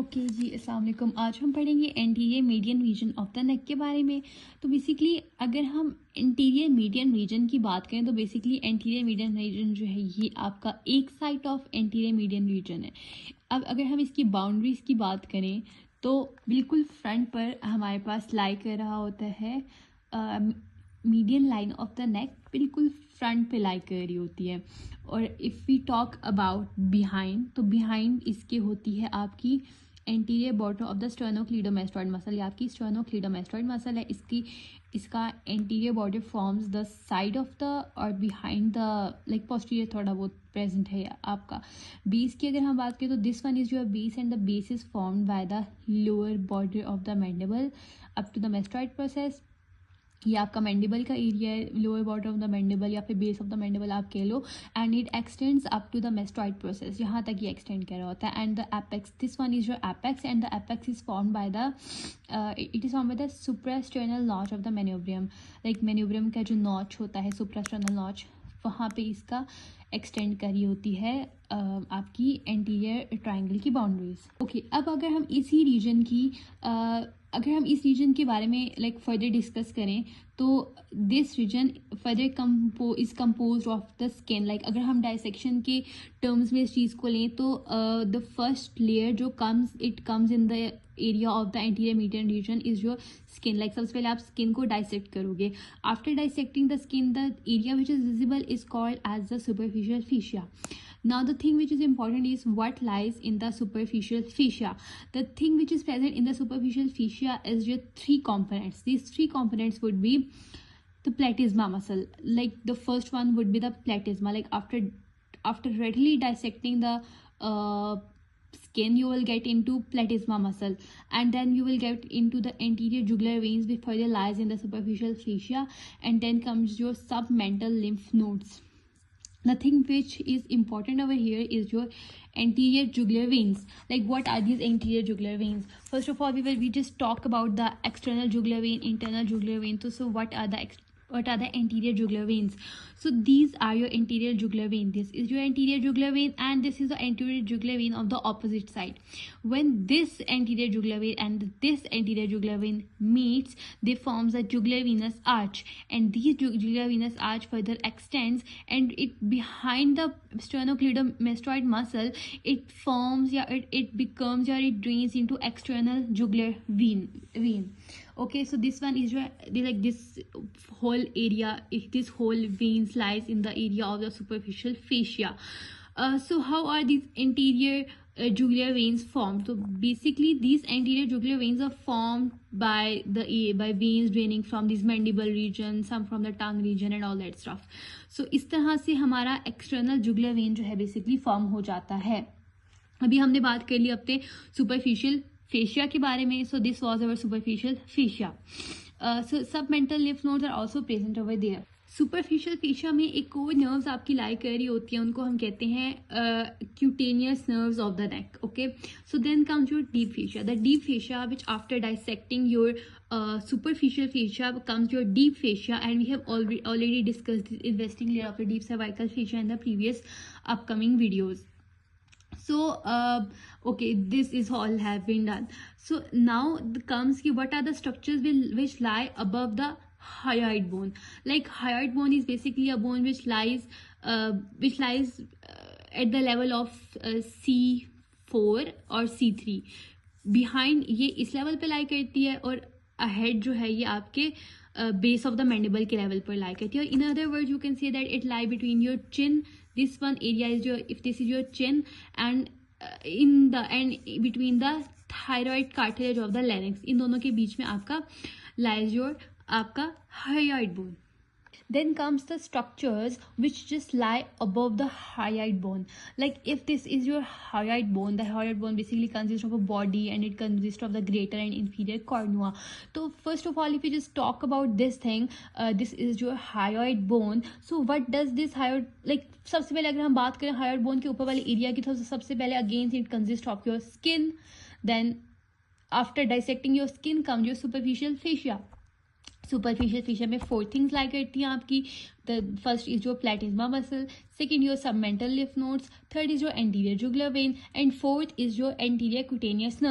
Okay जी, अस्सलाम वालेकुम। आज हम पढ़ेंगे anterior median region of the neck के बारे में। तो बेसिकली अगर हम इंटीरियर मीडियन रीजन की बात करें तो बेसिकली एंटीरियर मीडियन रीजन जो है ये आपका एक side of anterior median region है। अब अगर हम इसकी बाउंड्रीज की बात करें तो बिल्कुल फ्रंट पर हमारे पास लाई कर रहा होता है median line of the neck, बिल्कुल फ्रंट पे लाई कर रही होती है। और if we talk about behind, तो बिहाइंड इसके होती है आपकी anterior bottom of the sternocleidomastoid muscle, या आपकी स्टर्नोक्लीडोमास्टोइड मसल है। इसका anterior border forms the side of the और बिहाइंड द लाइक पोस्टीरियर थोड़ा बहुत प्रेजेंट है आपका। बेस की अगर हम बात करें तो this one is your base and the base is formed by the lower border of the mandible up to the mastoid process. ये आपका मैंडिबल का एरिया है, lower bottom of the mandible या फिर बेस ऑफ द मैंडिबल आप कह लो। And it extends up to the mastoid process, यहाँ तक ये एक्सटेंड कर रहा होता है। And the apex, this one is your apex and the apex is formed by the it is formed by the suprasternal notch of the manubrium. Like manubrium का जो notch होता है, सुप्रास्टर्नल नॉच, वहाँ पे इसका एक्सटेंड करी होती है आपकी एंटीरियर ट्राइंगल की बाउंड्रीज। ओके, अब अगर हम इसी रीजन की अगर हम इस रीजन के बारे में लाइक फर्दर डिस्कस करें तो this region further is compose of the skin. Like अगर हम डाइसेक्शन के टर्म्स में इस चीज़ को लें तो द फर्स्ट लेयर जो comes in the area of the anterior median region is your skin. Like सबसे पहले आप स्किन को डाइसेक्ट करोगे। After dissecting the skin, the area which is visible is called as the superficial fascia. Now the thing which is important is what lies in the superficial fascia. The thing which is present in the superficial fascia is your three components. These three components would be the platysma muscle. Like the first one would be the platysma. Like after readily dissecting the skin, you will get into platysma muscle, and then you will get into the anterior jugular veins which further lies in the superficial fascia, and then comes your submental lymph nodes. The thing which is important over here is your anterior jugular veins. Like what are these anterior jugular veins? First of all, we just talk about the external jugular vein, internal jugular vein. So what are the anterior jugular veins? So these are your anterior jugular vein. This is your anterior jugular vein and this is the anterior jugular vein of the opposite side. When this anterior jugular vein and this anterior jugular vein meets, they forms a jugular venous arch, and these jugular venous arch further extends and it behind the sternocleidomastoid muscle, it forms it becomes it drains into external jugular vein. Okay, so this one is your like this whole area, this whole veins lies in the area of the superficial fascia. So how are these anterior jugular veins formed? So basically these anterior jugular veins are formed by veins draining from this mandible region, some from the tongue region and all that stuff. So इस तरह से हमारा external jugular vein जो है basically form हो जाता है। अभी हमने बात कर ली अपने superficial fascia के बारे में. So this was our superficial fascia. So submental lymph nodes are also present over there. Superficial fascia में एक और नर्व्स आपकी लाई कर रही होती है, उनको हम कहते हैं cutaneous nerves of the neck. Okay, so then comes your deep fascia. The deep fascia which after dissecting your superficial fascia comes your deep fascia, and we have already discussed the investing layer of the deep cervical fascia in the previous upcoming videos. So okay, this is all have been done. So now comes what are the structures which lie above the hyoid bone. Like hyoid bone is basically a bone which lies at the level of C4 or C3. Behind ये इस level पे लाई करती है और ahead जो है ये आपके बेस ऑफ द मैंडिबल के लेवल पर लाई करती है. और in other words you can say that it lie between your chin. This one area is your, if this is your chin, and between the thyroid cartilage of the larynx, इन दोनों के बीच में आपका lies your आपका hyoid bone. Then comes the structures which just lie above the hyoid bone. Like if this is your hyoid bone, the hyoid bone basically consists of a body and it consists of the greater and inferior cornua. So first of all, if you just talk about this thing, this is your hyoid bone. So what does this hyoid, like सबसे पहले अगर हम बात करें hyoid bone के ऊपर वाले area की, तो सबसे पहले again it consists of your skin. Then after dissecting your skin comes your superficial fascia. Superficial fascia में 4 थिंग्स लाई करती हैं आपकी. The first is your प्लेटिज्मा muscle, second your submental lymph nodes, third is your anterior jugular vein, and fourth is your anterior cutaneous nerve.